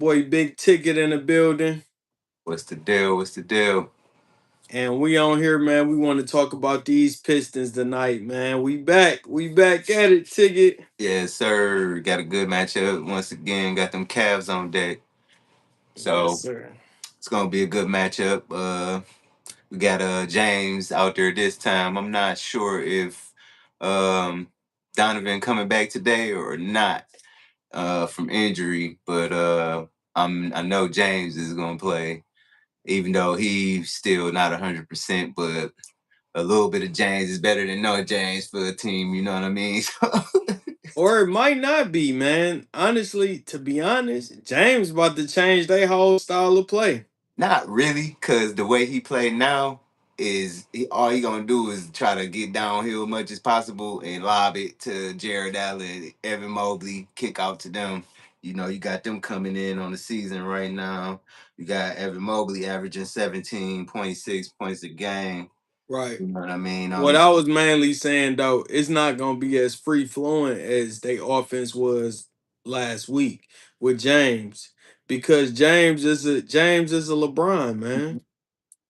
Boy, big ticket in the building. What's the deal? What's the deal? And we on here, man. We want to talk about these Pistons tonight, man. We back. We back at it, ticket. Yes, sir. Got a good matchup once again. Got them Cavs on deck. Yes, So sir. it's gonna be a good matchup. We got James out there this time. I'm not sure if um Donovan coming back today or not from injury, but I know James is gonna play, even though he's still not 100%, but a little bit of James is better than no James for a team, you know what I mean? Or it might not be, man. Honestly, to be honest, James about to change their whole style of play. Not really, because the way he played now is all he gonna do is try to get downhill as much as possible and lob it to Jared Allen, Evan Mobley, kick out to them. You know, you got them coming in on the season right now. You got Evan Mobley averaging 17.6 points a game. Right. You know what I mean? What I was mainly saying though, it's not gonna be as free flowing as they offense was last week with James. Because James is a LeBron, man.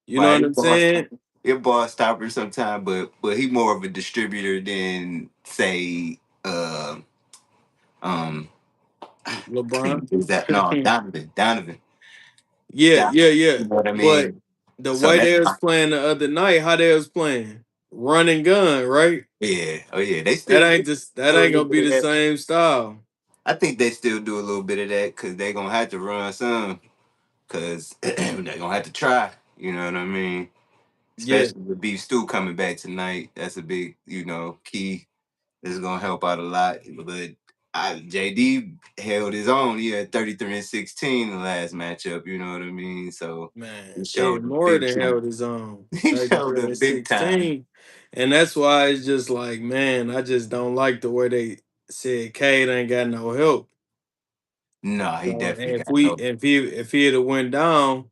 You know Right, what I'm saying? he a ball stopper sometimes, but he more of a distributor than say um LeBron. is that no Donovan. Yeah, That, yeah, yeah. you know what I But mean? the So way that's they was playing the other night, how they was playing, run and gun, right? yeah. Oh yeah, they That still ain't just that do a ain't little gonna be bit of the that. same style. I think they still do a little bit of that because they're gonna have to run some because they're gonna have to try. You know what I mean? Yeah, Especially with Beef Stew coming back tonight. That's a big, key. This is gonna help out a lot. But JD held his own. He had 33 and 16 in the last matchup. You know what I mean? So he man. Did showed the more big than time. held his own. He showed 33 the and big time. 16. And that's why it's just like, man, I just don't like the way they said Cade ain't got no help. No, he So definitely if got we no. if he had went down,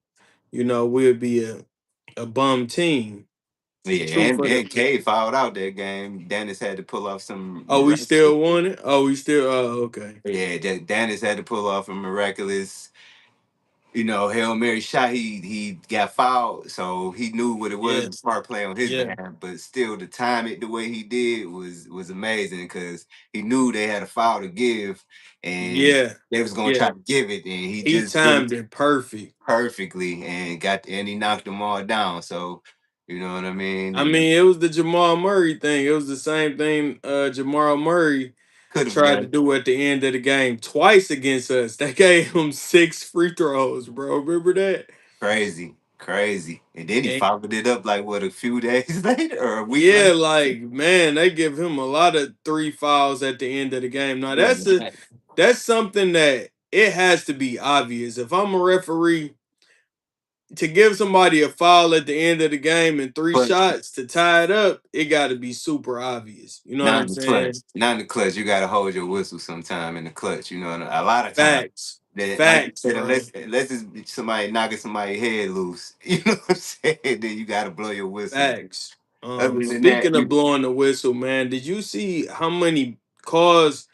we'd be a bum team. Yeah, True and for the and Cade fouled out that game. Dennis had to pull off some Oh, we miraculous. still won it? Oh, we still okay. Yeah, Dennis had to pull off a miraculous, Hail Mary shot. He got fouled, so he knew what it was. Yeah, A smart play on his yeah, behalf, but still to time it the way he did was amazing because he knew they had a foul to give, and yeah, they was gonna yeah. try to give it, and he He just did it timed it perfect. perfectly and he knocked them all down. So you know what I I mean? mean, it was the Jamal Murray thing. It was the same thing Jamal Murray Could have tried to done do at the end of the game twice against us. They gave him 6 free throws, bro. Remember that? crazy, crazy, and then he And followed it up like what a few days later or a week yeah, later. like man, they give him a lot of 3 fouls at the end of the game. Now Yeah, that's something that it has to be obvious. If I'm a referee, to give somebody a foul at the end of the game and three but shots to tie it up, it got to be super obvious. You know what not I'm in the clutch. saying? Not in the clutch. You gotta hold your whistle sometime in the clutch. You know, and a lot of times Facts, that, like you facts, said, bro. unless it's somebody knocking somebody's head loose, you know what I'm saying? Then you gotta blow your whistle. Facts. Other than that, Speaking of blowing the whistle, man, did you see how many calls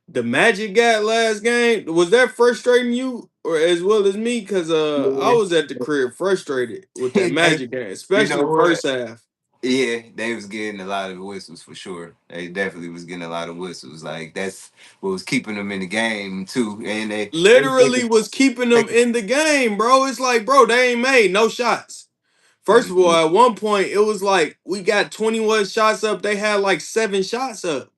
the Magic got last game? Was that frustrating you or as well as me? Cause I yeah, was at the crib frustrated with that they, Magic game, you know especially what? first half. Yeah, they was getting a lot of whistles for sure. They definitely was getting a lot of whistles. Like that's what was keeping them in the game too. And they was Literally taking, was keeping them taking in the game, bro. It's like, bro, they ain't made no shots. First of all, Mhm, at one point, it was like we got 21 shots up. They had like 7 shots up.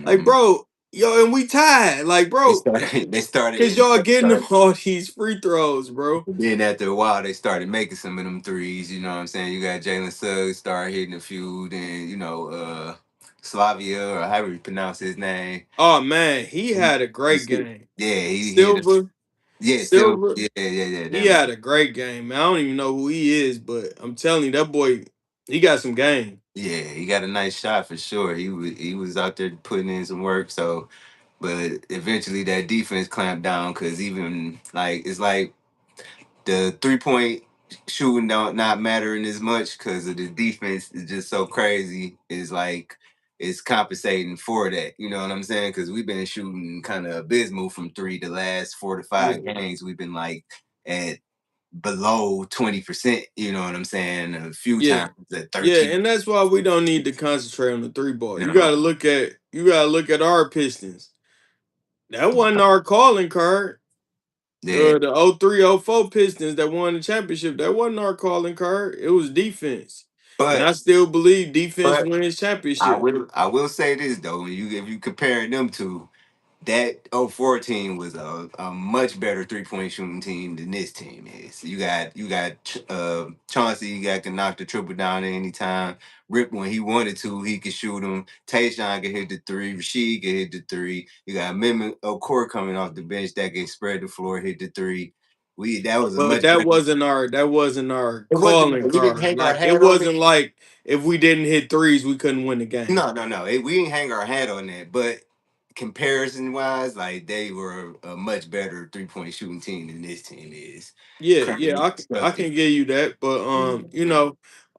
Like, mhm. bro, yo, and we tied. Like, They bro, started. They started. cause y'all getting them all these free throws, bro. Then after a while, they started making some of them threes. You know what I'm saying? You got Jalen Suggs start hitting a few. Then Slavia or however you pronounce his name. Oh man, he He, had a he great still- game. yeah, he hit a Silver, yeah, still Silver, yeah. he Them had a great game, man. I don't even know who he is, but I'm telling you, that boy, he got some game. yeah, he got a nice shot for sure. He was out there putting in some work. So, but eventually that defense clamped down because even like it's like the 3 point shooting don't not mattering as much because of the defense is just so crazy. Is like is compensating for that. You know what I'm saying? Because we've been shooting kind of abysmal from three the last 4 to 5 Yeah, games. We've been like at below 20%. You know what I'm saying? A few yeah, times at yeah, 13. and that's why we don't need to concentrate on the three ball. You You know, gotta look at our Pistons. That wasn't our calling card. yeah. The 03-04 Pistons that won the championship, that wasn't our calling card. It was defense. And But I still believe defense but wins I championship. will I will say this though, when you if you compare them two, that '04 team was a much better 3-point shooting team than this team is. You got Chauncey, you got can knock the triple down at any time. Rip when he wanted to, he could shoot them. Tayshaun could hit the three. Rasheed could hit the three. You got Mehmet Okur coming off the bench that can spread the floor, hit the three. We that was a But much better. that wasn't our It wasn't. calling We didn't card. hang our Like it hat on it. wasn't like if we didn't hit threes, we couldn't win the game. No, no, no. We didn't hang our hat on that, but comparison wise, like they were a much better 3-point shooting team than this team is Yeah, yeah, currently I constructed. can give you that, but Mhm.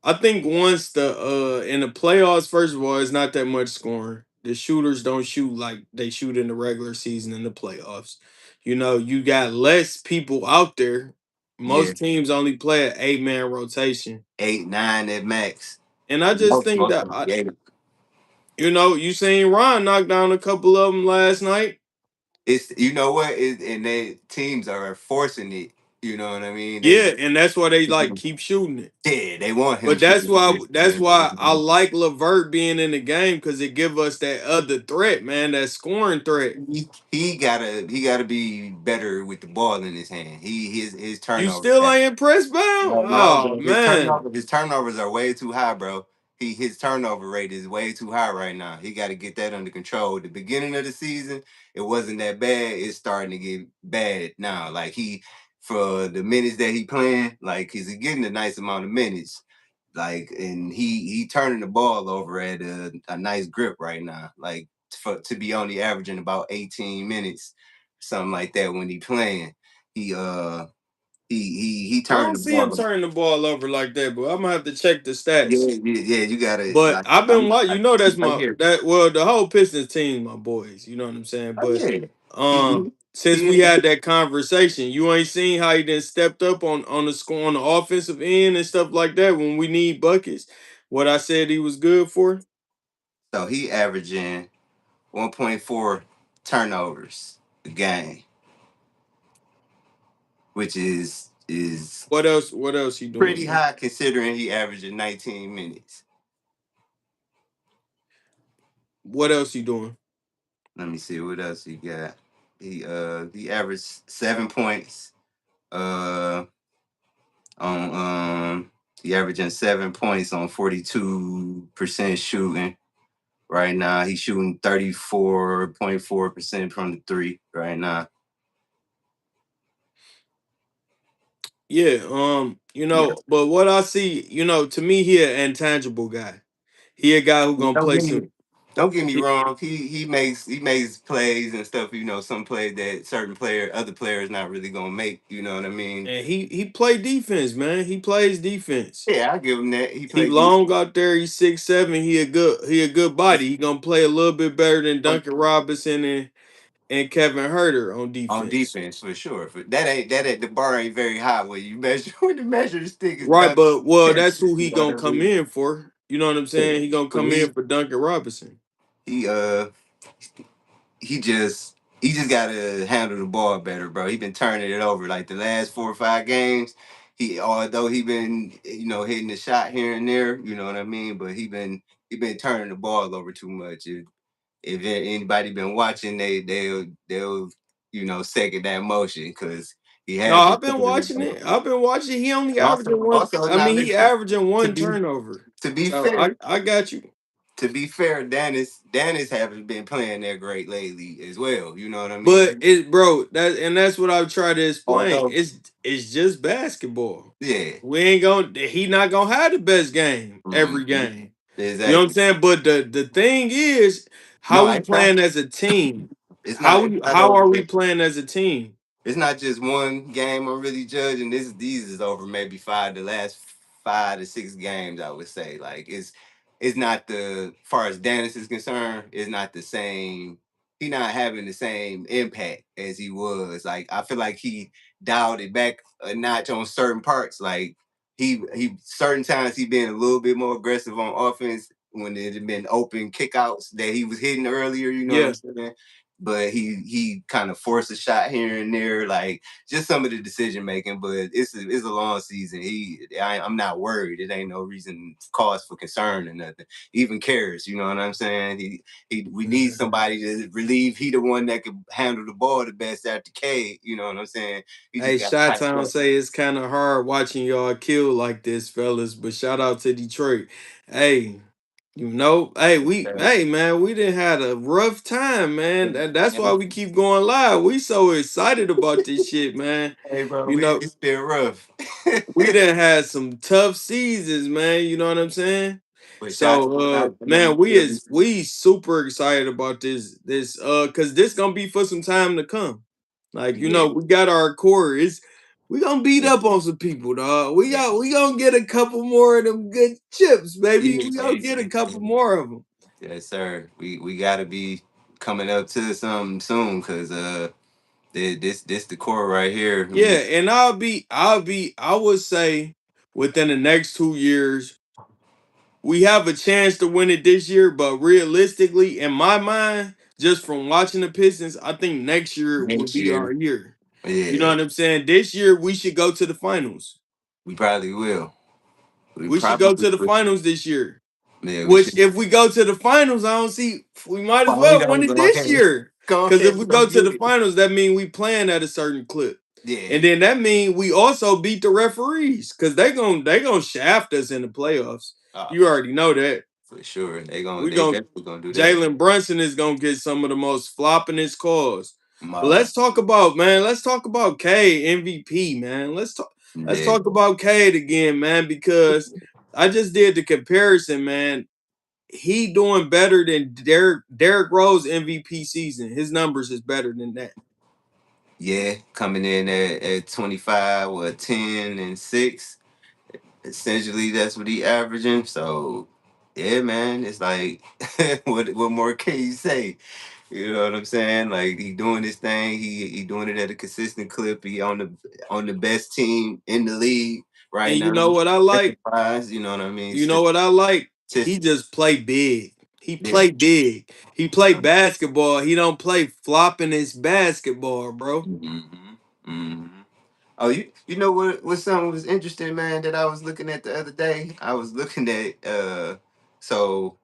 I think once the in the playoffs, first of all, it's not that much scoring. The shooters don't shoot like they shoot in the regular season in the playoffs. You got less people out there. Yeah, Most teams only play an 8-man rotation, 8, 9 at max. and I just think Most that of them, yeah. you seen Ron knock down a couple of them last night. It's you know what, and they teams are forcing it. You know what I mean? Yeah, and that's why they like keep shooting it. They want him But that's shooting. why that's why I like Levert being in the game because it give us that other threat, man, that scoring threat. He gotta be better with the ball in his hand. His You turnovers. still ain't impressed, Bound? No, Oh bro. man. His turnovers are way too high, bro. His turnover rate is way too high right now. He got to get that under control. At the beginning of the season, it wasn't that bad. It's starting to get bad now. Like for the minutes that he playing, like he's getting a nice amount of minutes. Like, and he turning the ball over at a nice grip right now. Like to be only averaging about 18 minutes, something like that when he playing. He he I turning don't the see him ball. turning the ball over like that, but I'm gonna have to check the Yeah, stats. yeah, yeah. You gotta But like I've been watching, that's right my here. that well, the whole Pistons team, my boys. You know what I'm saying? Oh But yeah. He, he, since we he had that conversation, you ain't seen how he then stepped up on the score on the offensive end and stuff like that when we need buckets. What I said he was good for. so he averaging 1.4 turnovers a game, which is What else he doing, pretty man? high considering he averaging 19 minutes. What else he doing? Let me see what else he got. He averaged 7 points. Uh on he averaging 7 points on 42% shooting. Right now, he's shooting 34.4% from the three right now. Yeah, Yeah. but what I see, to me, he an intangible guy. He a guy who gonna Don't play get me some. don't get me He, wrong. He makes plays and stuff, some plays that other players not really gonna make, you know what I mean? and he play defense, man. He plays defense. Yeah, I give him that. He He played long out there. He's 6'7". He a good body. He gonna play a little bit better than Duncan Robinson and Kevin Herter on on defense. defense for sure. The bar ain't very high when you measure when the measure stick is Right, done. but well, You that's who he know what gonna I come mean? in for. You know what I'm Yeah. saying? He gonna For come in me, for Duncan Robinson. he he just gotta handle the ball better, bro. He been turning it over like the last 4 or 5 games. Although he been hitting the shot here and there, you know what I mean. But he been turning the ball over too much. If anybody been watching, they'll second that motion because he No, has been I've been turning the watching ball. it. I've been watching. He only And also, averaging one. also I now mean, he listen averaging to one be turnover. to be So I fair. I got you. To be fair, Dennis haven't been playing that great lately as well. You know what I But mean? bro, that's what I've tried to explain. Although, It's just basketball. yeah, We ain't gonna he not gonna have the best game every mhm, game. You know what I'm exactly. saying? But the thing is, how No, we it's not. playing as a team? It's not. How It's we not how are over. we playing as a team? It's not just one game I'm really judging. These is over maybe the last 5 to 6 games. I would say like it's. it's not the far as Dennis is concerned, it's not the same. He not having the same impact as he was. Like I feel like he dialed it back a notch on certain parts. Like he certain times he been a little bit more aggressive on offense when it had been open kickouts that he was hitting earlier. You know what I'm Yeah. saying? But he kind of forced a shot here and there, like just some of the decision making. But it's a long season. I'm not worried. It ain't no reason cause for concern or nothing. Even cares, you know what I'm saying? We need somebody to relieve. He the one that can handle the ball the best after K. You know what I'm saying? He just Hey, got to Shot tighten Town up. say it's kind of hard watching y'all kill like this, fellas. But shout out to Detroit. Hey, hey man, we didn't had a rough time, man. That's why we keep going live. We so excited about this shit, man. Hey, bro, You know, it's been rough. we done had some tough seasons, man. You know what I'm saying? But shots, So I know you man, we feel me. is we super excited about this cause this gonna be for some time to come. Like, Yeah, we got our core. We gonna beat yeah, up on some people, dog. We yeah, got we gonna get a couple more of them good chips, baby. yeah, We gonna get a yeah, couple more of them. yes, sir. We gotta be coming up to something soon, cause this the core right here. Yeah, We and I would say within the next 2 years, we have a chance to win it this year, but realistically, in my mind, just from watching the Pistons, I think next year would next be year, our year. You know yeah, what I'm saying? This year we should go to the finals. we probably will. We We should go probably to the will. finals this year. Yeah, we Which, should. if we go to the finals, I don't see we might as Oh, we well win don't it go this ahead. year. Go Because if ahead, we we gonna go to get the it. finals, that means we playing at a certain clip, Yeah, and then that means we also beat the referees because they gonna shaft us in the playoffs. oh, You already know that. for sure. We They gonna definitely gonna do that. Jalen Brunson is gonna get some of the most floppingest calls. But My, let's talk about, man. Let's talk about K MVP, man. Let's yeah, talk about Cade again, man, because I just did the comparison, man. He doing better than Derrick Rose MVP season. His numbers is better than that. yeah, coming in at 25 or 10 and 6. Essentially, that's what he averaging. So, yeah, man, it's like, what more can you say? You know what I'm saying? Like he doing this thing. He doing it at a consistent clip. He on the best team in the league right And you now. know what I like? Enterprise, you know what I mean? You know what I like? He just play big. He Yeah. play big. He play basketball. He don't play flopping his basketball, bro. Mm-hmm. Mm-hmm. Oh, you know what something was interesting, man, that I was looking at the other day? I was looking at so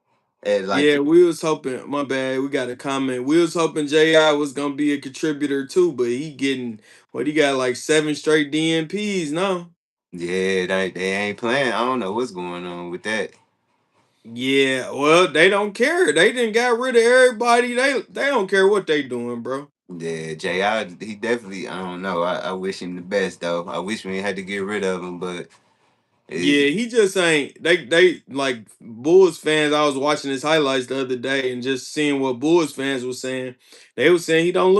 at like Yeah, we was hoping. My bad. We got a comment. We was hoping Ji was gonna be a contributor too, but he getting what he got like 7 straight DNPs now. yeah, they ain't playing. I don't know what's going on with that. Yeah, well, they don't care. They didn't got rid of everybody. They don't care what they doing, bro. Yeah, J.I. He definitely. I don't know. I wish him the best though. I wish we had to get rid of him, but Yeah, it, he just ain't. They like Bulls fans. I was watching his highlights the other day and just seeing what Bulls fans was saying. They were saying he don't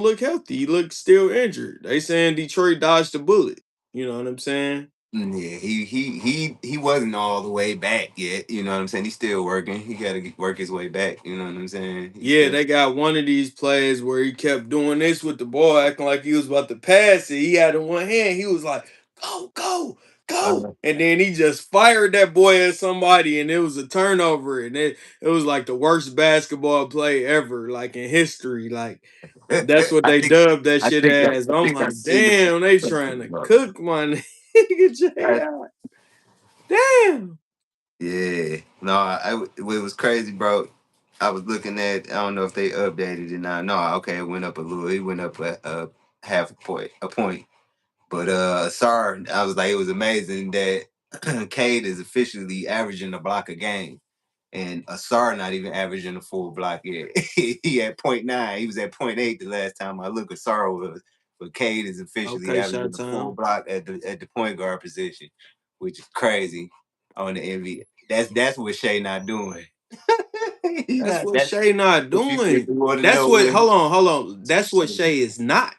look healthy. He looks still injured. They saying Detroit dodged the bullet. You know what I'm saying? yeah, he wasn't all the way back yet. You know what I'm saying? He's still working. He got to work his way back. You know what I'm saying? He's Yeah, still. they got one of these plays where he kept doing this with the ball, acting like he was about to pass it. He had it in one hand. He was like, "Go, go, go!" Uh, And then he just fired that boy at somebody, and it was a turnover. And it was like the worst basketball play ever, like in history. Like that's what I they think dubbed that shit as. I I'm think I like, seen it. damn, they trying to cook my nigga I, J.I. Damn. yeah, no, it was crazy, bro. I was looking at. I don't know if they updated it now. No, okay, it went up a little. It went up a half a point. But sorry, I was like, it was amazing that Cade is officially averaging a block a game, and Asar not even averaging a full block yet. He at point .9. He was at point .8 the last time I looked. Asar was, but Cade is officially Okay, shot averaging a full time. block at the point guard position, which is crazy on the NBA. That's what Shea not doing. He That's not. what That's Shay not if you doing. want to That's know what. what. Hold on, hold on. That's what Shay is not.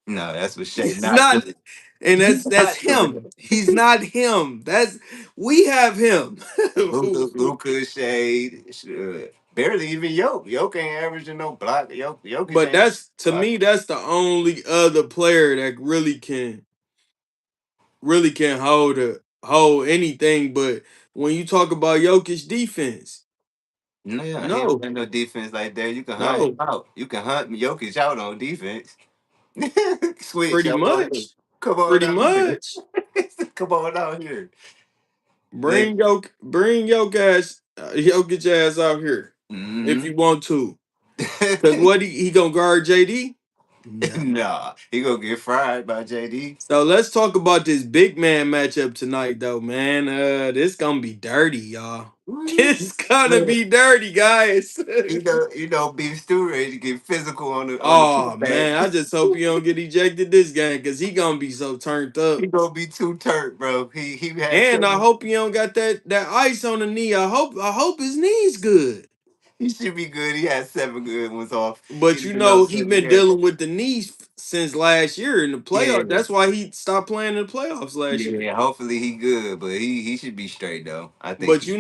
No, that's what Shay He's not not, doing. and He's that's not doing him. that. He's not him. That's we have him. Luka, Shade, barely even Yoke. Yoke ain't averaging no block. Jokic But ain't that's to block. me, that's the only other player that really can hold anything. But when you talk about Jokic defense, No, yeah, he don't no, got no defense like that. You can hunt him no, out. You can hunt Jokic out on defense. Switch, pretty y'all want to much, come on pretty out here. much. Come on out here. Like, Bring your guys, Jokic ass out here if mm-hmm. you want to. Cause what he gonna guard JD? No. Nah, he gonna get fried by JD. So let's talk about this big man matchup tonight, though, man. This gonna be dirty, y'all. It's gonna Look, be dirty, guys. Beef Stew ready to get physical on the Oh putback. man, I just hope he don't get ejected this game because he gonna be so turned He up. gonna be too turnt, bro. He had And I 7. hope he don't got that ice on the knee. I hope his knee's good. He should be good. He had 7 good ones off. He But didn't know he 7 been games. dealing with the knees since last year in the playoff. Yeah. That's why he stopped playing in the playoffs last year. Yeah, hopefully he good, but he should be straight though. I think But he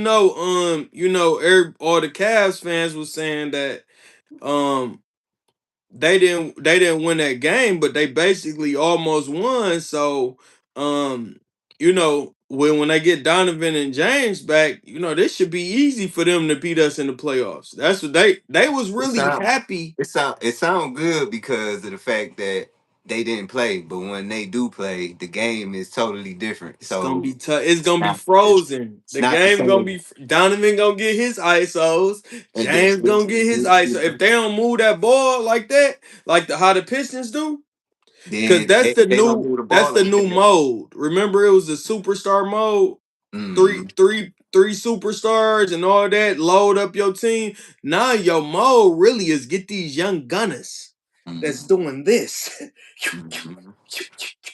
all the Cavs fans was saying that um they didn't win that game, but they basically almost won. So um when they get Donovan and James back, this should be easy for them to beat us in the playoffs. That's what they was it really sound happy. it sound good because of the fact that they didn't play, but when they do play, the game is totally different. It's gonna So be tough. It's it's gonna be not it's, frozen. it's The not the game gonna same. be Donovan gonna get his ISOs. And then James gonna get his ISO. If they don't move that ball like that, like how the Pistons do, because then they don't move the that's ball the like new that. mode. Remember, it was the superstar mode. Three, Mm-hmm. three, three superstars and all that. Load up your team. Now your mode really is get these young gunners that's doing this. Mm-hmm.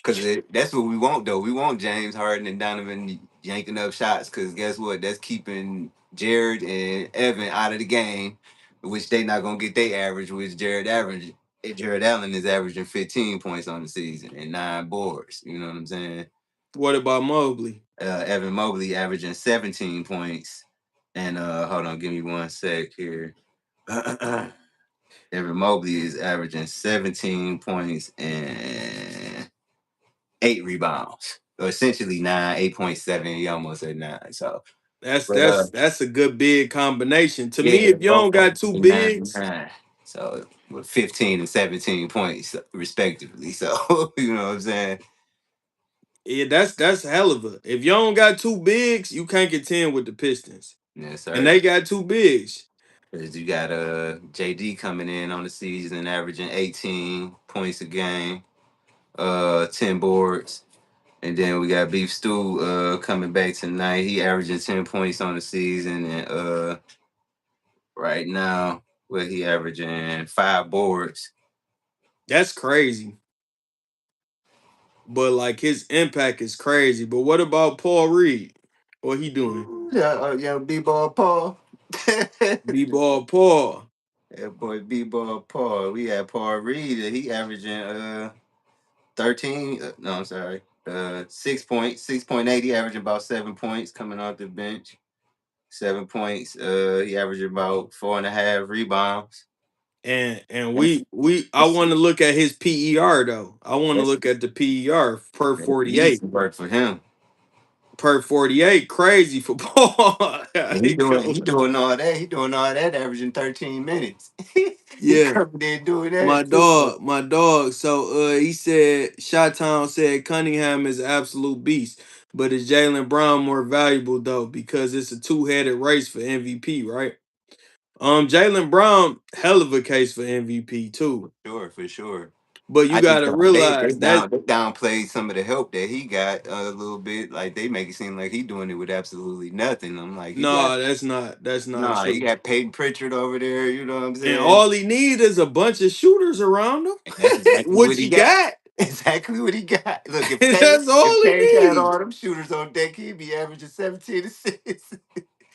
Because that's what we want, though. We want James Harden and Donovan yanking up shots. Because guess what? That's keeping Jared and Evan out of the game, which they not gonna get their average. Which Jared Allen is averaging 15 points on the season and 9 boards. You know what I'm saying? What about Mobley? Evan Mobley averaging 17 points. And hold on, give me one sec here. Evan Mobley is averaging 17 points and 8 rebounds. So essentially 9, 8.7. He almost said 9. So, That's but that's that's a good big combination. To me, yeah, if you don't both of got them two 9 and bigs, 9. So with 15 and 17 points respectively. So you know what I'm saying? yeah, that's hell of a. If you don't got two bigs, you can't contend with the Pistons, Yes, and sir. they got two bigs. 'Cause you got JD coming in on the season, averaging 18 points a game, 10 boards. And then we got Beef Stew coming back tonight. He averaging 10 points on the season. And right now, where he averaging 5 boards. That's crazy. But like his impact is crazy. But what about Paul Reed? What he doing? Yeah, yeah, B-ball Paul. B ball Paul. That boy B-ball Paul. We had Paul Reed. He averaging 13. No, I'm sorry. 6 points, 6.8. He averaging about 7 points coming off the bench. 7 points. He averaging about 4.5 rebounds. And That's I that's want to look at his PER though. I want to that's, look at the PER per that's 48. easy work for him. Per 48, crazy for Paul. And he doing all that. He doing all that, averaging 13 minutes. He Yeah. coming there doing My that too. dog, my dog. So he said Shot Town said Cunningham is an absolute beast, but is Jalen Brown more valuable though? Because it's a two-headed race for MVP, right? Jalen Brown, hell of a case for MVP too. For sure. But you I just gotta thought realize that they downplayed some of the help that he got a little bit. Like they make it seem like he doing it with absolutely nothing. I'm like, no, that's not he true. got Peyton Pritchard over there. You know what I'm And saying? all he need is a bunch of shooters around him, And that's exactly what which he he got. got. Exactly what he got. Look, That's if all he Page had need. all them shooters on deck, he'd be averaging 17 assists.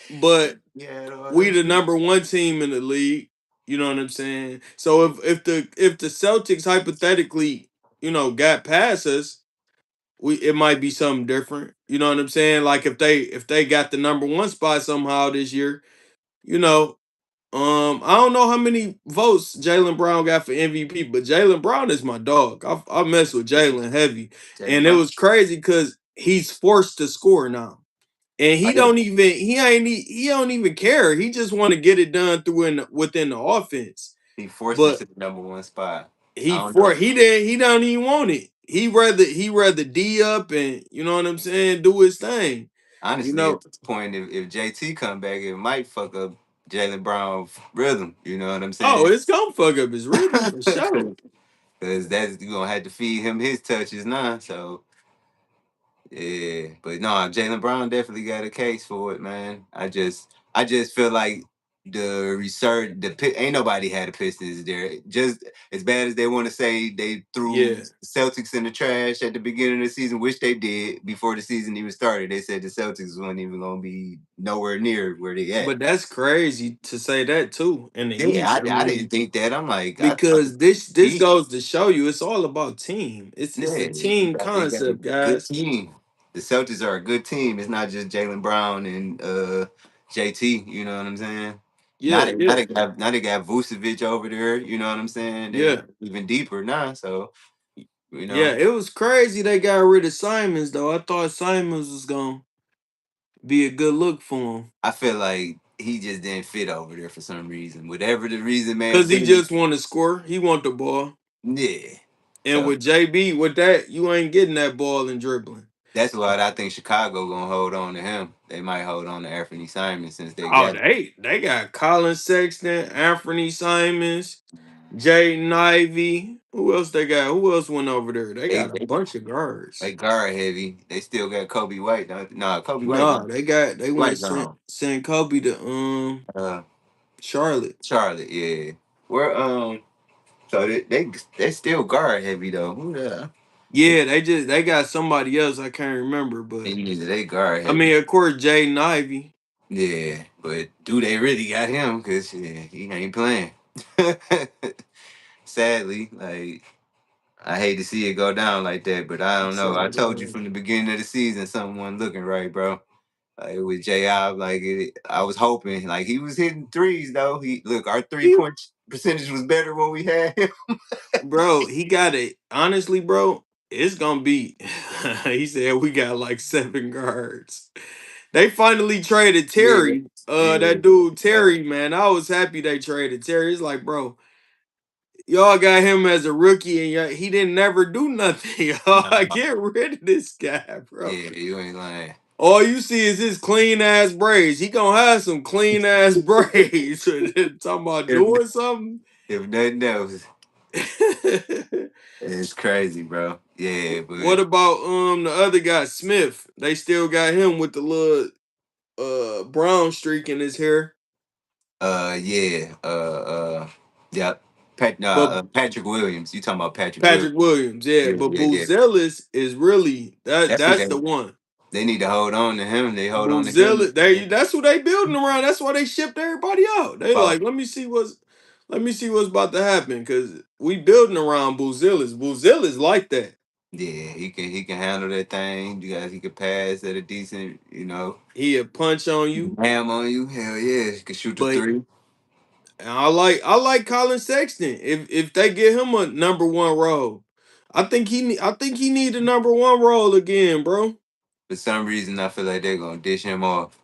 But Yeah, all we them the shooters. number one team in the league. You know what I'm saying? So if the Celtics hypothetically, got past us, it might be something different. You know what I'm saying? Like if they got the number one spot somehow this year, you know, I don't know how many votes Jalen Brown got for MVP, but Jalen Brown is my dog. I mess with Jalen heavy, Jalen and it Brown. was crazy because he's forced to score now, and Oh, yeah. he don't even care. He just want to get it done within the offense. He forced him But to the number one spot. I he don't know. for he don't even want it. He rather D up and you know what I'm saying, do his thing. You Honestly, know, at this point, if JT come back, it might fuck up Jalen Brown's rhythm. You know what I'm oh, saying? it's gonna fuck up his rhythm for sure. Because that's you gonna have to feed him his touches now. So yeah, but no, Jalen Brown definitely got a case for it, man. I just feel like the research, ain't nobody had the Pistons there. Just as bad as they want to say they threw Yeah. Celtics in the trash at the beginning of the season, which they did before the season even started. They said the Celtics weren't even gonna be nowhere near where they at. But that's crazy to say that too in the Yeah, East. I I didn't mean, think that. I'm like, I thought because this he, goes to show you it's all about team. It's yeah, a team they got a concept, good guys. team. The Celtics are a good team. It's not just Jalen Brown and JT. You know what I'm saying? Now Yeah, they now yeah, they got now they got Vucevic over there. You know what I'm saying? They yeah, even deeper now. So you yeah. know, It was crazy they got rid of Simons though. I thought Simons was gonna be a good look for him. I feel like he just didn't fit over there for some reason. Whatever the reason may have Cause he been. just want to score. He want the ball. Yeah. And So with JB, with that, you ain't getting that ball and dribbling. that's why I think Chicago gonna hold on to him. They might hold on to Anthony Simon since they Oh, got they got Colin Sexton, Anthony Simons, Jaden Ivey. Who else they got? Who else went over there? They they got a they bunch of guards. they guard heavy. They still got Kobe White. No, Kobe White No, gone. they want to White send gone. send Kobe to Uh, Charlotte. Charlotte, yeah. Where so they still guard heavy though. Who the Yeah, they got somebody else I can't remember, but they guard I heavy. mean, of course, Jaden Ivey. Yeah, but do they really got him? Cause yeah, he ain't playing. Sadly, like I hate to see it go down like that, but I don't It's know. all I told you good. from the beginning of the season something wasn't looking right, bro. Like with J.I., like I was hoping, like he was hitting threes though. He look, our three He, point percentage was better when we had him. bro, he got it. Honestly, bro, it's gonna be. He said we got like 7 guards. They finally traded Yeah, Terry. yeah. That dude Terry, man. I was happy they traded Terry. It's like, bro, y'all got him as a rookie, and he didn't never do nothing. Y'all Nah, get rid of this guy, bro. yeah, you ain't lying. All you see is his clean ass braids. He gonna have some clean ass braids. Talking about If doing something. if nothing else, it's crazy, bro. Yeah, What but about the other guy, Smith? They still got him with the little brown streak in his hair. yeah, yeah. But Patrick Williams. You talking about Patrick Williams? Patrick Williams, yeah. Yeah, But yeah, yeah. Boozelis is really That's who that's the one. they need to hold on to him. They hold on to him. Boozelis, that's who they building around. That's why they shipped everybody out. They About like, let me see what's about to happen. Cause we building around Boozelis. Boozelis like that. yeah, he can handle that thing. You guys, he can pass at a decent, He'll punch on you. ham on you. Hell yeah, he can shoot the But three. I like Colin Sexton. If they get him a number one role, I think he need a number one role again, bro. For some reason, I feel like they're gonna dish him off.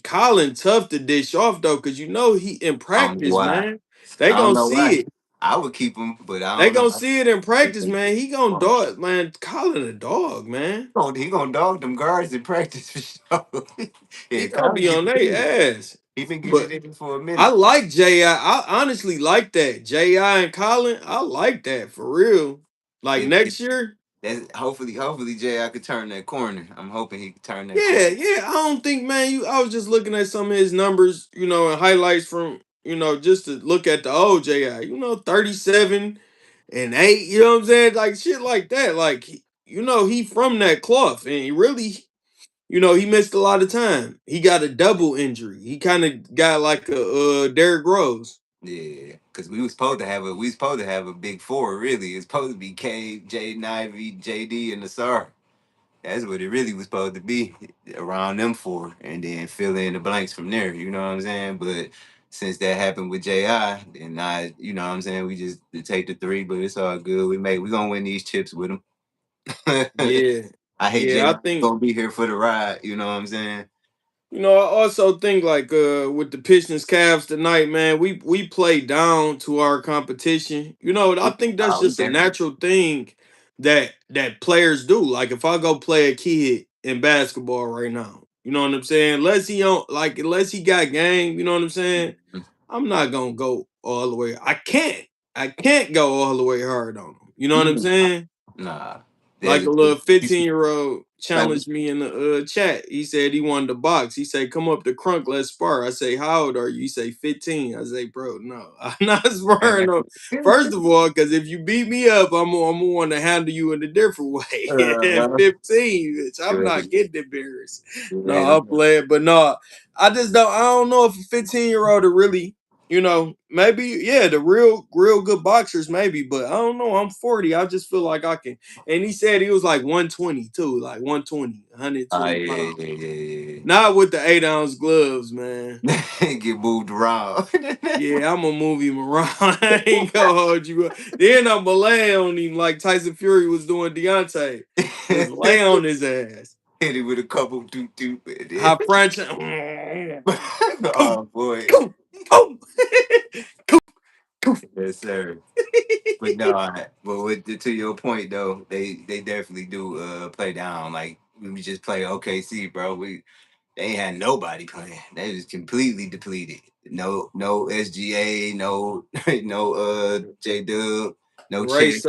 Colin tough to dish off though, cause he in I don't know practice, why. man. They I don't gonna know see why. it. I would keep him, but I They don't gonna know. see it in He practice, man. He gonna gonna dog, man. Colin a dog, man. he gonna dog them guards in practice for sure. He Yeah, gonna Colin be get on it in. their ass. He been getting But it in for a I minute. like Ji. I honestly like that. Ji and Colin. I like that for real. Like If next year. that's hopefully Jay I could turn that corner. I'm hoping he could turn that Yeah, corner. yeah. I don't think, man. I was just looking at some of his numbers, and highlights from, just to look at the old Ji. 37-8. You know what I'm saying? Like shit like that. Like he from that cloth, and he really, he missed a lot of time. He got a double injury. He kind of got like a Derrick Rose. Yeah, because we was supposed to have a big four. Really, it's supposed to be K, J, Ivy, JD, and Nassar. That's what it really was supposed to be around them four, and then fill in the blanks from there. You know what I'm saying? But since that happened with Ji, then you know what I'm saying, we just take the three. But it's all good. We gonna win these chips with them. Yeah, I hate yeah. I Ji think gonna be here for the ride. You know what I'm saying? I also think like with the Pistons Cavs tonight, man, we play down to our competition. I think that's Oh, we just a definitely. natural thing that players do. Like if I go play a kid in basketball right now, you know what I'm saying? Unless he got game, you know what I'm saying? I'm not gonna go all the way. I can't go all the way hard on him. You know what I'm saying? Nah, Like that a little is 15-year-old like challenged me in the chat. He said he wanted to box. He said, "Come up to Crunk, let's spar." I say, "How old are you?" He say, 15. I say, "Bro, no, I'm not sparring no. First of all, because if you beat me up, I'm gonna want to handle you in a different way. At uh, 15, bitch, I'm not yeah, getting embarrassed. No, I'm playing, but no, I don't know if a 15-year-old are really. Maybe yeah, the real good boxers maybe, but I don't know. I'm 40. I just feel like I can. And he said he was like 120 too, like 120, oh 120 yeah, pounds. yeah, Not with the 8-ounce gloves, man. yeah. Get moved around. Yeah, I'm gonna move him around. I ain't gonna hold you up. Then I'm gonna lay on him like Tyson Fury was doing Deontay. Just lay on his ass. Hit it with a couple doo doo. High franchise. Cool, Oh boy, cool, cool, cool. yes sir. But no, but to your point though, they definitely do play down. Like we just play OKC, bro. They ain't had nobody playing. They was completely depleted. No SGA, no no J Dub, no Chet.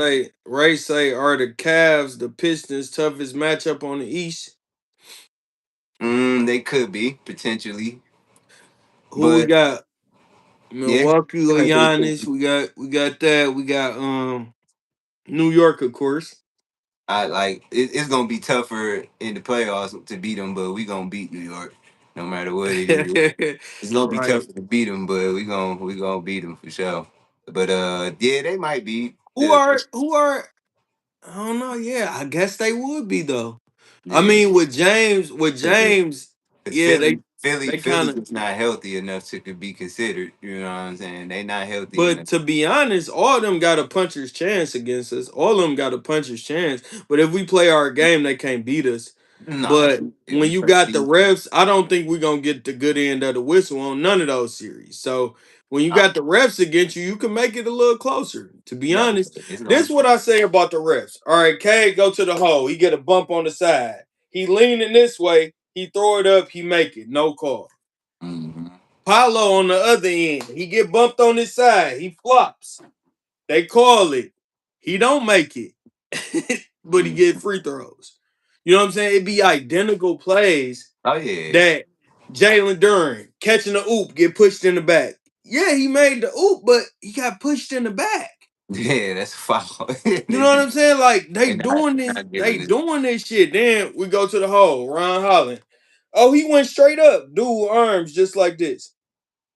Ray say, are the Cavs the Pistons toughest matchup on the East? They could be potentially, Who we but got? yeah, Milwaukee or like they could Giannis? be. We got that. We got New York, of course. I like it's gonna be tougher in the playoffs to beat them, but we gonna beat New York no matter what it is. It's gonna be Right. tougher to beat them, but we gonna beat them for sure. But yeah, they might be Who are I don't know. Yeah, I guess they would be though. I yeah. mean, with James, Because yeah, they Philly kind of. is not healthy enough to be considered. You know what I'm saying? They not healthy But enough. to be honest, all of them got a puncher's chance against us. All of them got a puncher's chance. But if we play our game, they can't beat us. Nah, But if when we you play got the D, refs, I don't think we're gonna get the good end of the whistle on none of those series. So when you I, got the refs against you, you can make it a little closer. To be no, honest, it's this gonna is what I say about the refs. All right, K go to the hole. He get a bump on the side. He leaning this way. He throw it up. He make it. No call. mm-hmm. Paulo on the other end. He get bumped on his side. He flops. They call it. He don't make it, but he get free throws. You know what I'm saying? It be identical plays Oh yeah, that Jalen Duran catching the oop get pushed in the back. Yeah, he made the oop, but he got pushed in the back. yeah, that's a foul. You know what I'm saying? Like they They not, doing they this, not they giving it. doing this shit. Then we go to the hole. Ron Holland. Oh, he went straight up, dual arms just like this.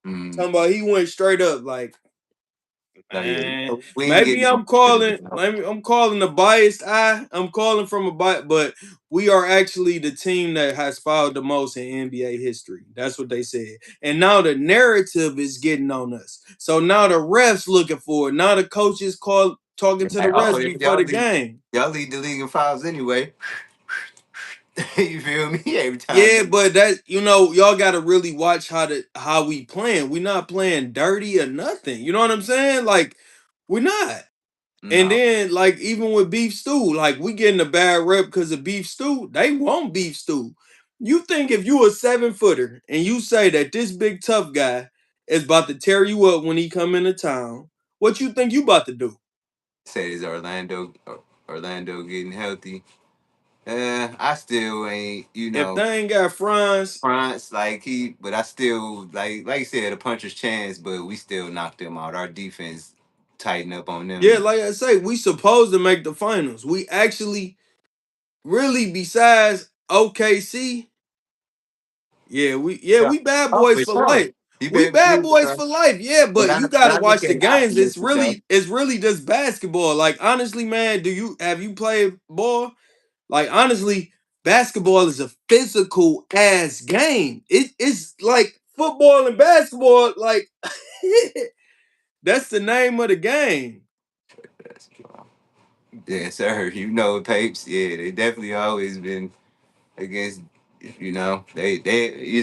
Mm, Talking about he went straight up like. oh yeah, Man, we ain't maybe getting no I'm credit. calling. I'm calling a biased eye. I'm calling from a bias, but we are actually the team that has fouled the most in NBA history. That's what they said. And now the narrative is getting on us. So now the refs looking for it. Now the coaches talking to the Like, oh, refs if before the game. y'all lead the league in fouls anyway. You feel me? Every time. Yeah, but that y'all got to really watch how we playing. We not playing dirty or nothing. You know what I'm saying? Like we're not. And No, then, like, even with beef stew, like, we getting a bad rep because of beef stew. They want beef stew. You think if you a 7-footer and you say that this big tough guy is about to tear you up when he come into town, what you think you about to do? say is Orlando getting healthy. I still ain't, If they ain't got fronts, France like but I still like you said, a puncher's chance, but we still knocked them out. Our defense tighten up on yeah, them. like I say, we supposed to make the finals. We actually, really, besides OKC, yeah, we Yeah. bad Oh, boys for for sure. life. He We better bad be, boys for life, yeah, but but you gotta I look watch at the it games. It's optimistic though. really just basketball. Like honestly, man, do you have you played ball? Like honestly, basketball is a physical ass game. It's like football and basketball. Like that's the name of the game. Yes, sir. You know, Papes. Yeah, they definitely always been against. They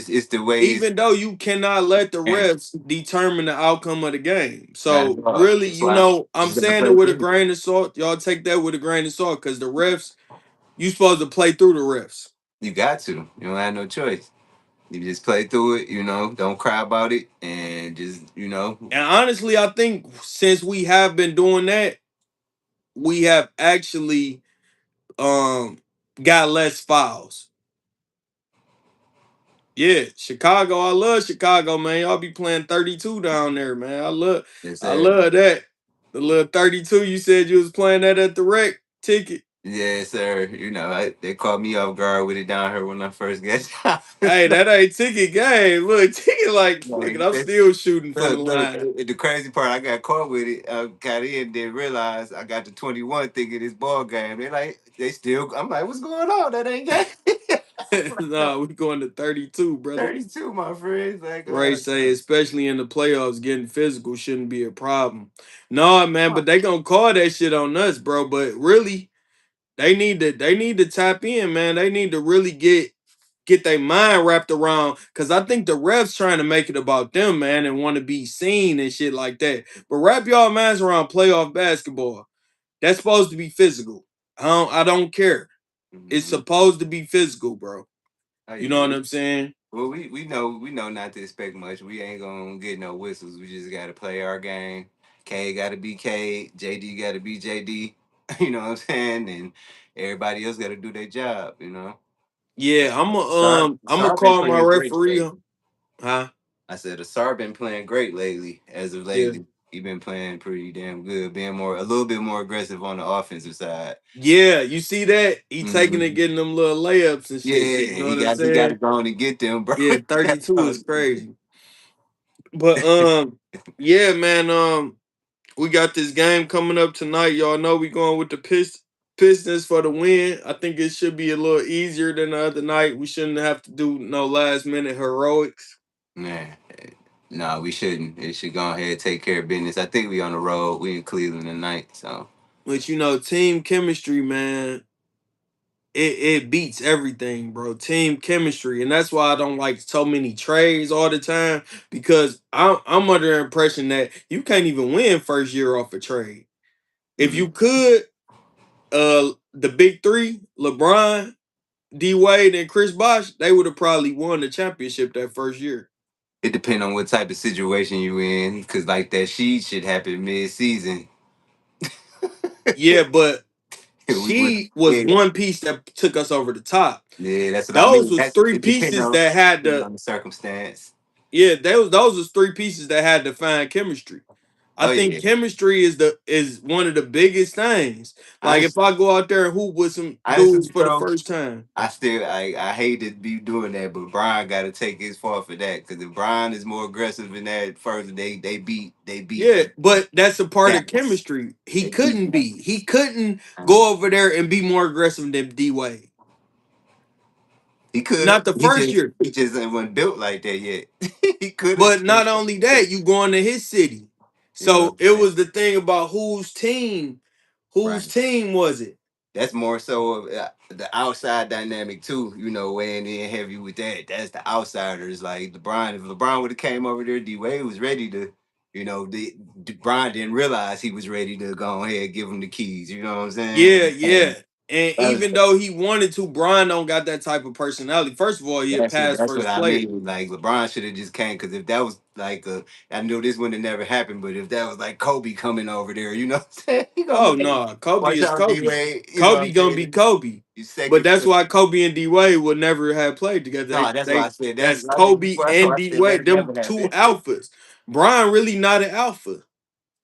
it's the way it's Even though you cannot let the and refs determine the outcome of the game. not So at all. really, That's why I'm you just gotta saying it play with a through. grain of salt. Y'all take that with a grain of salt because the refs, you supposed to play through the refs. You got to. You don't have no choice. You just play through it. Don't cry about it, and just And honestly, I think since we have been doing that, we have actually um got less fouls. Yeah, Chicago. I love Chicago, man. Y'all be playing 32 down there, man. yes, I sir. love that. The little 32, you said you was playing that at the rec ticket. Yes, sir. They caught me off guard with it down here when I first got Hey, down. that ain't ticket game. Look, ticket like, look, Like, I'm still shooting from the look, line. the crazy part, I got caught with it. Got in, didn't realize I got to 21 thinking this ball game. They still, I'm like, what's going on? That ain't game. Nah, we going to 32, brother. 32, my friends. Like, Ray say, especially in the playoffs, getting physical shouldn't be a problem. No, man, but they gonna call that shit on us, bro. But really, they need to tap in, man. They need to really get their mind wrapped around because I think the refs trying to make it about them, man, and want to be seen and shit like that. But wrap y'all minds around playoff basketball. That's supposed to be physical. I don't care. It's mm-hmm. supposed to be physical, bro. Oh, You know yeah. what I'm saying? Well, we know not to expect much. We ain't gonna get no whistles. We just gotta play our game. K gotta be K. JD gotta be JD. You know what I'm saying? And everybody else gotta do their job. Yeah, I'm gonna Sar been call my playing great referee. lately. Huh? I said Asar been playing great lately. As of Yeah. lately, he been playing pretty damn good, being a little bit more aggressive on the offensive side. Yeah, you see that? He taking it, Hmm. getting them little layups and Yeah, shit. You know what I'm he got to saying? go on and get them, bro. Yeah, He gotta 32 go is on and get crazy. But yeah, man. We got this game coming up tonight. Y'all know we going with the Pistons for the win. I think it should be a little easier than the other night. We shouldn't have to do no last minute heroics. Man, no, we shouldn't. It should go ahead and take care of business. I think we on the road. We in Cleveland tonight, so But team chemistry, man, it beats everything, bro. Team chemistry, and that's why I don't like so many trades all the time because I'm under the impression that you can't even win first year off a trade. If mm. you could, the big three, LeBron, D Wade, and Chris Bosh, they would have probably won the championship that first year. It depends on what type of situation you in, because like that should happen mid season. Yeah, but we would, she was yeah, one piece that took us over the top. yeah. That's what I Those mean. was three It depends pieces on that had the the circumstance. yeah, those was three pieces that had to find chemistry. I Oh think yeah, chemistry is one of the biggest things. Like if honestly, I go out there and hoop with some dudes honestly, for the bro. first time. I hate to be doing that, but Brian got to take his fault for that. Because if Brian is more aggressive in that first, they beat Yeah, but that's a part of Dallas. chemistry. He They beat couldn't be. He Dallas. couldn't Um, go over there and be more aggressive than D Wade. he could. Not the first year. He just wasn't built like that yet. He could have. But not only that, you going to his city. You know what So I'm it saying? was the thing about whose team. Whose Right. team was it? That's more so of the outside dynamic too. Weighing in heavy with that. That's the outsiders. Like LeBron. If LeBron would have came over there, D Wade was ready to. Brian didn't realize he was ready to go ahead and give him the keys. You know what I'm Yeah, saying? yeah. And That even though he wanted to, Brian don't got that type of personality. First of all, he a pass That's what first I player. mean. Like LeBron should have just came because if that was like I know this wouldn't have never happened, but if that was like Kobe coming over there, you know what I'm saying? He gonna Oh be like, no, Kobe watch is out, D Kobe. Wade. You know what Kobe I'm gonna be saying? Kobe. You But second. that's why Kobe and D Wade would never have played together. No, that's why I said That's Kobe that's why and I D said Wade, that them never two happened. alphas. Brian really not an alpha.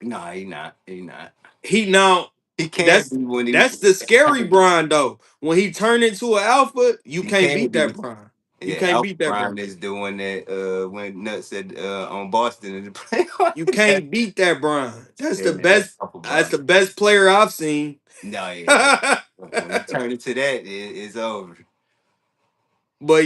No, he not. He not. He now He can that's be when he. that's the scary Brian though. When he turned into an alpha, you He can't can beat that be. Brian. You Yeah, can't Alpha beat that, Prime bro. is the one that went nuts at on Boston in the playoffs. You can't beat that, Brian. That's Yeah, the that's best. Alpha That's Prime. the best player I've seen. No, yeah. But When you turn into that, it's over.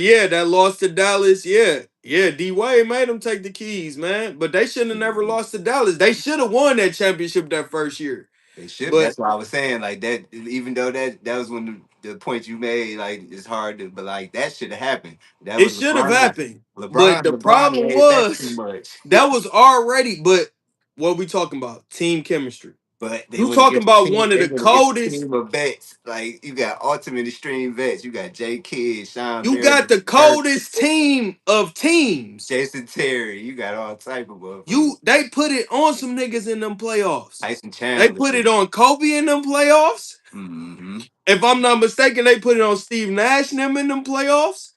yeah, that loss to Dallas. Yeah, yeah. D Wade made them take the keys, man. But they shouldn't have never lost to Dallas. They should have won that championship that first year. They should. But That's why I was saying like that. Even though that was when the point you made, like it's hard to, but like that should have happened. That it was should have LeBron. happened. But LeBron. the LeBron problem made that too was much. that was already. But what we talking about? Team chemistry. But they You went talking against about team. one of They the went against a coldest. team of vets. Like you got ultimate extreme vets. You got J. Kidd, Sean You got Marion, the Dirk, coldest team of teams. Jason Terry. You got all type of You motherfuckers. they put it on some niggas in them playoffs. Tyson They Chandler. put it on Kobe in them playoffs. Mm-hmm. If I'm not mistaken, they put it on Steve Nash and them in them playoffs.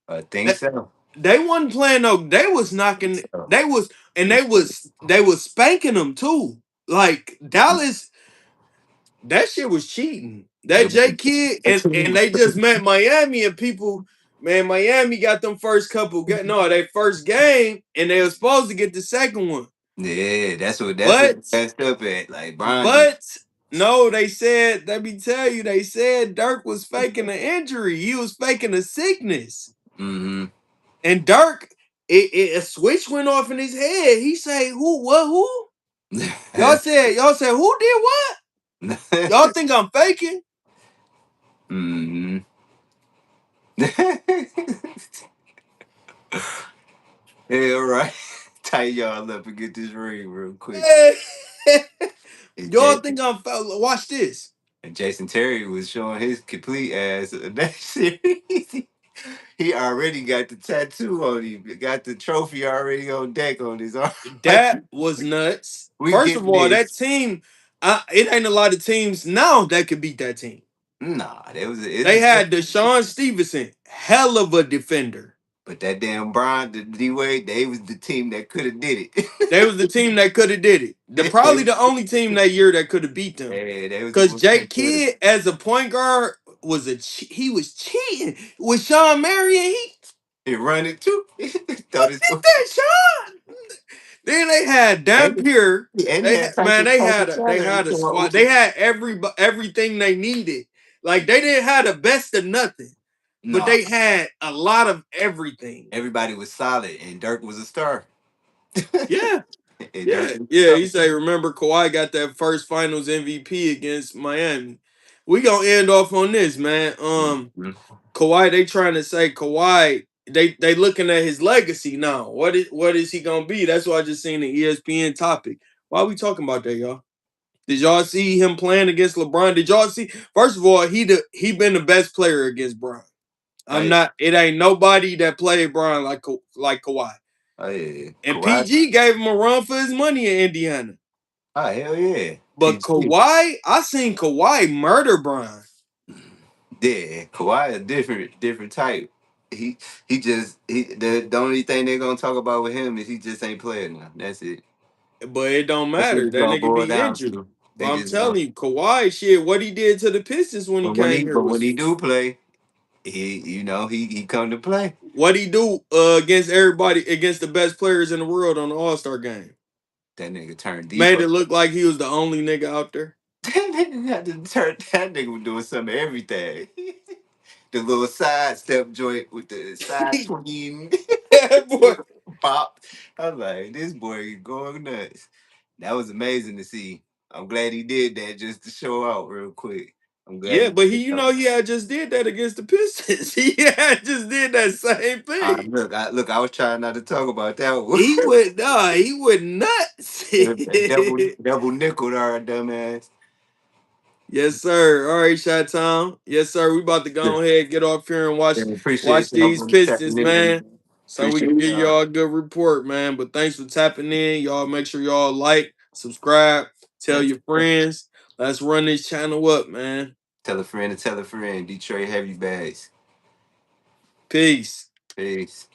I think They, so. they wasn't playing no. They was I think knocking. so. They was and they was spanking them too. Like Dallas, that shit was cheating. They That was J Kid that and team. they just met Miami and people. Man, Miami got them first couple. No, they first game and they were supposed to get the second one. Yeah, that's what But they messed up at. Like Brian just but no, they said, let me tell you, they said Dirk was faking an injury. He was faking a sickness. mm-hmm. And Dirk, a switch went off in his head. He say, who, what, who? Y'all said, who did what? Y'all think I'm faking? mm-hmm. Yeah, all right. Tie y'all up and get this ring real quick. And Y'all think I'm watch this. Jason Terry was showing his complete ass in that series. He already got the tattoo on him. Got the trophy already on deck on his arm. Like That was nuts. we First of getting all, that this. team, it ain't a lot of teams now that could beat that team. Nah, They it's had Deshaun Stevenson, hell of a defender. but that damn Brian, the D Wade, they was the team that could have did They was the team that could have did it. Probably it. the only team that year that could have beat them. Yeah, they was the Cause ones Jake that could have. Kidd as a point guard he was cheating with Sean Marion. He run it too. Go Thought it's get that, Sean. Then they had and Dampier. and he had They Tyson Chandler. He had a came out squad. with They it. had everything they needed. Like they didn't have the best of nothing, but No, they had a lot of everything. everybody was solid, and Dirk was a star. Yeah. And Dirk Yeah, was a yeah. star. He say, remember Kawhi got that first Finals MVP against Miami. We gonna end off on this, man. Mhm. Kawhi, they trying to say Kawhi. They looking at his legacy now. What is he gonna be? That's what I just seen the ESPN topic. Why are we talking about that, y'all? Did y'all see him playing against LeBron? Did y'all see? First of all, he been the best player against Bron. Oh I'm yeah, not. It ain't nobody that played Bron like Kawhi. oh yeah, And Kawhi. PG gave him a run for his money in Indiana. Oh hell yeah, But PG. Kawhi, I seen Kawhi murder Brian. Yeah, Kawhi a different type. He the only thing they're gonna talk about with him is he just ain't playing now. That's it. But it don't That's what matter. it's That gonna nigga boil be down injured. to. But They I'm just gonna. telling you, Kawhi, shit, what he did to the Pistons when he came here But when was he do play, he come to play. what he do against everybody, against the best players in the world on the All-Star game. That nigga turned Made deeper. it look like he was the only nigga out there. That nigga got to turn. That nigga was doing some of everything. The little side step joint with the side tween That boy. pop. I was like, this boy going nuts. That was amazing to see. I'm glad he did that just to show out real quick. I'm glad Yeah, he but did that. he had just did that against the Pistons. He had just did that same thing. Look, I was trying not to talk about that one. He went nuts. That double nickel there, dumbass. Yes, sir. All right, Shot Town. Yes, sir. We about to Yeah, go ahead, get off here and yeah, watch appreciate y'all these for Pistons, tapping in. man. So we can Appreciate give y'all. y'all a good report, man. But thanks for tapping in. Y'all make sure y'all like, subscribe, tell Yes. your friends. Let's run this channel up, man. Tell a friend to tell a friend. Detroit heavy bags. Peace. Peace.